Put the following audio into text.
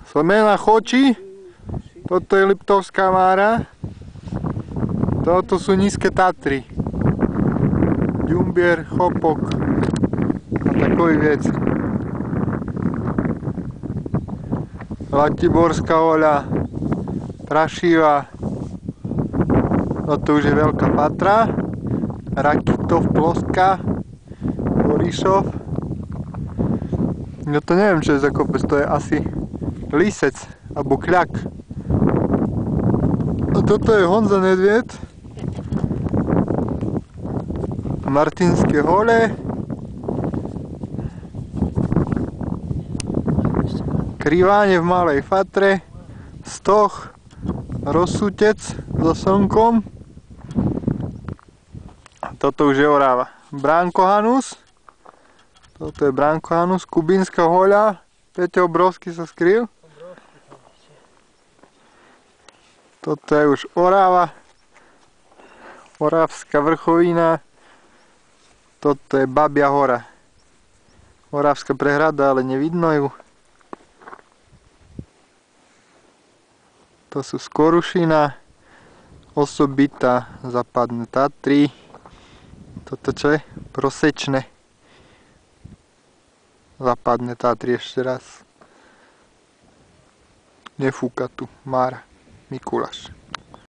Semena Choči. Toto je Liptovská Mára. Toto sú nízke Tatry. Ďumbier, Chopok a takové veci. Latiborská Hoľa, Prašiva. Toto už je Veľká Fatra. Rakitov, Ploska, Borišov. No to neviem, čo je za kopec, to je asi Lisec, alebo Kľak. A toto je Honza Nedvied. Martinské Hole. Kriváne v Malej Fatre. Stoch, Rozsutec so slnkom. A toto už je Orava. Bránkohanus. Toto je Bránkohanus, Kubínska Hoľa. Peťo Obrovský sa skryl. Toto je už Orava. Oravská vrchovina. Toto je Babia hora. Oravská prehrada, ale nevidno ju. To sú Skorušina. Osobita, Západné Tatry. Toto čo je? Prosečné. Západné Tatry ešte raz. Nefúka tu Mára Mikuláš.